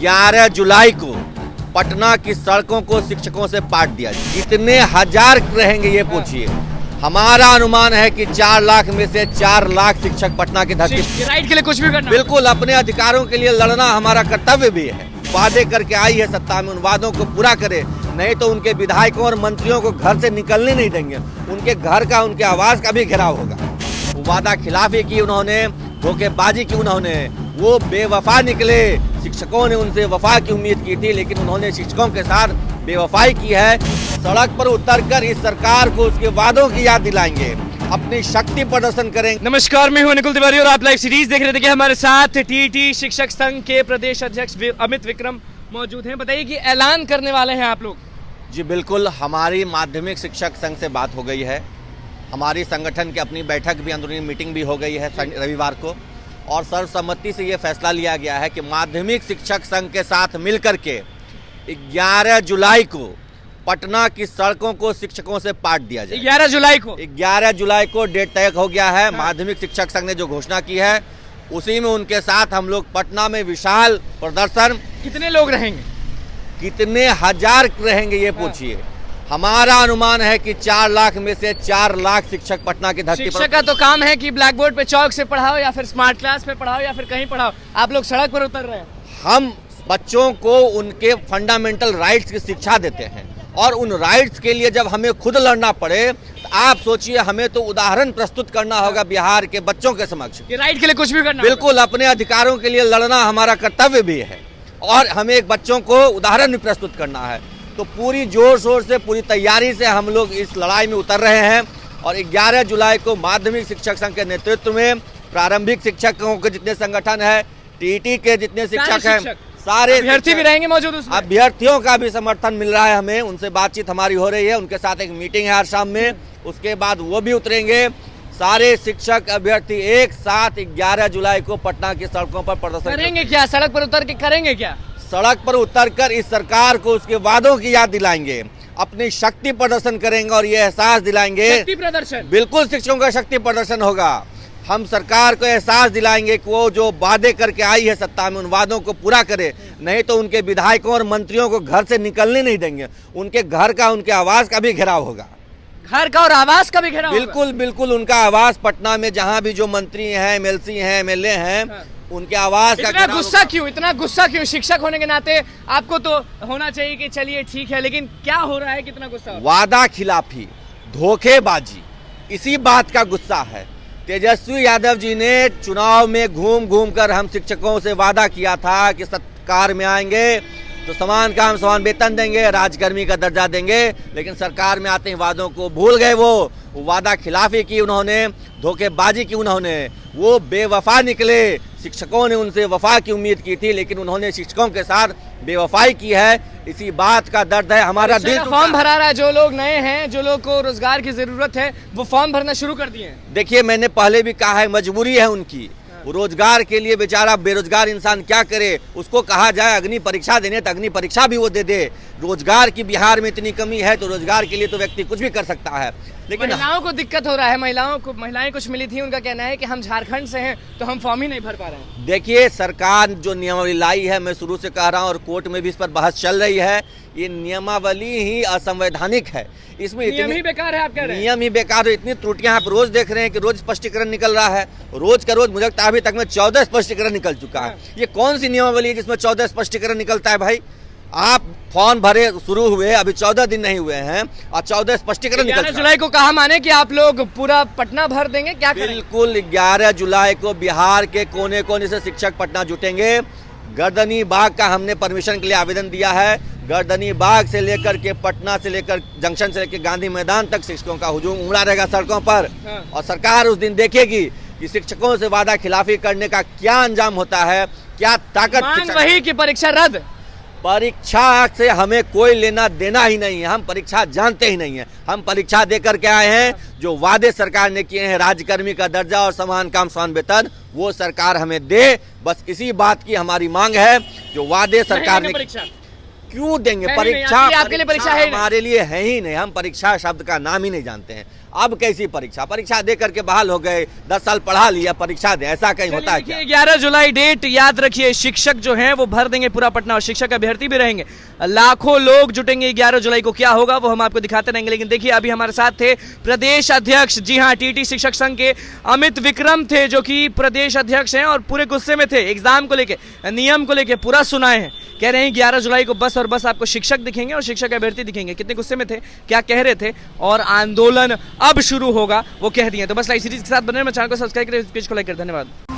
11 जुलाई को पटना की सड़कों को शिक्षकों से पाट दिया जाए। कितने हजार रहेंगे ये पूछिए। हमारा अनुमान है कि 4 लाख में से 4 लाख शिक्षक पटना की धरती राइट के लिए कुछ भी करना। बिल्कुल, अपने अधिकारों के लिए लड़ना हमारा कर्तव्य भी है। वादे करके आई है सत्ता में, उन वादों को पूरा करे, नहीं तो उनके विधायकों और मंत्रियों को घर से निकलने नहीं देंगे। उनके घर का, उनके आवास का भी घेराव होगा। वादा खिलाफी की उन्होंने, धोखेबाजी की उन्होंने, वो बेवफा निकले। शिक्षकों ने उनसे वफा की उम्मीद की थी, लेकिन उन्होंने शिक्षकों के साथ बेवफाई की है। सड़क पर उतरकर इस सरकार को उसके वादों की याद दिलाएंगे, अपनी शक्ति प्रदर्शन करेंगे। नमस्कार, मैं हूं निकुल तिवारी और आप लाइव सीरीज देख रहे थे कि हमारे साथ टीटी शिक्षक संघ के प्रदेश अध्यक्ष अमित विक्रम मौजूद हैं। बताइए कि ऐलान करने वाले हैं आप लोग। जी बिल्कुल, हमारी माध्यमिक शिक्षक संघ से बात हो गई है। हमारी संगठन की अपनी बैठक भी, अंदरूनी मीटिंग भी हो गई है रविवार को, और सर्वसम्मति से ये फैसला लिया गया है कि माध्यमिक शिक्षक संघ के साथ मिलकर के 11 जुलाई को पटना की सड़कों को शिक्षकों से पाट दिया जाए। 11 जुलाई को 11 जुलाई को डेट तय हो गया है। माध्यमिक शिक्षक संघ ने जो घोषणा की है उसी में उनके साथ हम लोग पटना में विशाल प्रदर्शन। कितने लोग रहेंगे? कितने हजार रहेंगे ये पूछिए। हमारा अनुमान है कि 4 लाख में से 4 लाख शिक्षक पटना की धरती पर। शिक्षक का तो काम है कि ब्लैक बोर्ड पे चौक से पढ़ाओ या फिर स्मार्ट क्लास पे पढ़ाओ या फिर कहीं पढ़ाओ। आप लोग सड़क पर उतर रहे हैं। हम बच्चों को उनके फंडामेंटल राइट्स की शिक्षा देते हैं, और उन राइट्स के लिए जब हमें खुद लड़ना पड़े तो आप सोचिए, हमें तो उदाहरण प्रस्तुत करना होगा बिहार के बच्चों के समक्ष। राइट के लिए कुछ भी करना। बिल्कुल, अपने अधिकारों के लिए लड़ना हमारा कर्तव्य भी है, और हमें एक बच्चों को उदाहरण भी प्रस्तुत करना है। तो पूरी जोर शोर से, पूरी तैयारी से हम लोग इस लड़ाई में उतर रहे हैं। और 11 जुलाई को माध्यमिक शिक्षक संघ के नेतृत्व में प्रारंभिक शिक्षकों के जितने संगठन है, टीटी के जितने शिक्षक हैं, सारे अभ्यर्थी भी रहेंगे मौजूद उसमें। अभ्यर्थियों का भी समर्थन मिल रहा है हमें, उनसे बातचीत हमारी हो रही है। उनके साथ एक मीटिंग है आज शाम में, उसके बाद वो भी उतरेंगे। सारे शिक्षक अभ्यर्थी एक साथ 11 जुलाई को पटना की सड़कों पर प्रदर्शन करेंगे। क्या सड़क पर उतर के करेंगे? क्या सड़क पर उतरकर इस सरकार को उसके वादों की याद दिलाएंगे, अपनी शक्ति प्रदर्शन करेंगे और ये एहसास दिलाएंगे। शक्ति प्रदर्शन? बिल्कुल, शिक्षकों का शक्ति प्रदर्शन होगा। हम सरकार को एहसास दिलाएंगे कि वो जो वादे करके आई है सत्ता में, उन वादों को पूरा करे, नहीं तो उनके विधायकों और मंत्रियों को घर से निकलने नहीं देंगे। उनके घर का, उनके आवास का भी घेराव होगा। घर का और आवास का भी घेराव? बिल्कुल बिल्कुल, उनका आवास पटना में जहाँ भी जो मंत्री हैं, एमएलसी हैं, एमएलए हैं, उनके आवास का। इतना गुस्सा क्यों? इतना गुस्सा क्यों? शिक्षक होने के नाते आपको तो होना चाहिए कि चलिए ठीक है, लेकिन क्या हो रहा है? कितना गुस्सा? वादा खिलाफी, धोखेबाजी, इसी बात का गुस्सा है। तेजस्वी यादव जी ने चुनाव में घूम घूम कर हम शिक्षकों से वादा किया था कि सरकार में आएंगे तो समान काम समान वेतन देंगे, राजकर्मी का दर्जा देंगे, लेकिन सरकार में आते ही वादों को भूल गए। वो वादा खिलाफी की उन्होंने, धोखेबाजी की उन्होंने, वो बेवफा निकले। शिक्षकों ने उनसे वफा की उम्मीद की थी, लेकिन उन्होंने शिक्षकों के साथ बेवफाई की है। इसी बात का दर्द है। हमारा दिल फॉर्म भरा रहा है। जो लोग नए हैं, जो लोग को रोजगार की जरूरत है, वो फॉर्म भरना शुरू कर दिए हैं। देखिए, मैंने पहले भी कहा है, मजबूरी है उनकी। रोजगार के लिए बेचारा बेरोजगार इंसान क्या करे? उसको कहा जाए अग्नि परीक्षा देने, तो अग्नि परीक्षा भी वो दे दे। रोजगार की बिहार में इतनी कमी है, तो रोजगार के लिए तो व्यक्ति कुछ भी कर सकता है, लेकिन महिलाओं को दिक्कत हो रहा है। महिलाएं कुछ मिली थी, उनका कहना है कि हम झारखंड से हैं तो हम फॉर्म ही नहीं भर पा रहे हैं। देखिए, सरकार जो नियमावली लाई है, मैं शुरू से कह रहा हूँ और कोर्ट में भी इस पर बहस चल रही है, ये नियमावली ही असंवैधानिक है। इसमें नियम ही बेकार है। आप कह रहे हैं नियम ही बेकार है। इतनी त्रुटियां आप रोज देख रहे हैं कि रोज स्पष्टीकरण निकल रहा है, रोज का रोज। मुझे लगता है अभी तक में 14 स्पष्टीकरण निकल चुका है। ये कौन सी नियमावली है जिसमें 14 स्पष्टीकरण निकलता है? भाई, आप फॉर्म भरे शुरू हुए, अभी 14 दिन नहीं हुए हैं और 14 स्पष्टीकरण निकल। 11 जुलाई को कहा माने कि आप लोग पूरा पटना भर देंगे? क्या बिल्कुल, 11 जुलाई को बिहार के कोने कोने से शिक्षक पटना जुटेंगे। गर्दनी बाग का हमने परमिशन के लिए आवेदन दिया है। गर्दनी बाग से लेकर के पटना से लेकर जंक्शन से लेकर गांधी मैदान तक शिक्षकों का हुजूम उमड़ा रहेगा सड़कों पर। और सरकार उस दिन देखेगी कि शिक्षकों से वादा खिलाफी करने का क्या अंजाम होता है, क्या ताकत। मांग वही कि परीक्षा रद्द। परीक्षा से हमें कोई लेना देना ही नहीं है। हम परीक्षा जानते ही नहीं है। हम परीक्षा देकर के आए हैं। जो वादे सरकार ने किए हैं, राजकर्मी का दर्जा और समान काम समान वेतन, वो सरकार हमें दे। बस इसी बात की हमारी मांग है। जो वादे सरकार ने, क्यों देंगे? परीक्षा आपके लिए परीक्षा है? हमारे लिए है ही नहीं। हम परीक्षा शब्द का नाम ही नहीं जानते हैं। अब कैसी परीक्षा, परीक्षा दे करके बहाल हो गए, 10 साल पढ़ा लिया, परीक्षा दे, ऐसा कहीं होता है क्या? 11 जुलाई डेट याद रखिए, शिक्षक जो हैं वो भर देंगे पूरा पटना और शिक्षक अभ्यर्थी भी रहेंगे, लाखों लोग जुटेंगे 11 जुलाई को। क्या होगा वो हम आपको दिखाते रहेंगे, लेकिन देखिए अभी हमारे साथ थे प्रदेश अध्यक्ष, जी हाँ, टीटी शिक्षक संघ के अमित विक्रम थे, जो कि प्रदेश अध्यक्ष हैं और पूरे गुस्से में थे एग्जाम को लेके, नियम को लेके पूरा सुनाए हैं। कह रहे हैं 11 जुलाई को बस और बस आपको शिक्षक दिखेंगे और शिक्षक अभ्यर्थी दिखेंगे। कितने गुस्से में थे, क्या कह रहे थे और आंदोलन अब शुरू होगा वो कह दिए। तो बस लाइव सीरीज के साथ बने, मैं चैनल को सब्सक्राइब करें, इस पेज को लाइक करें। धन्यवाद।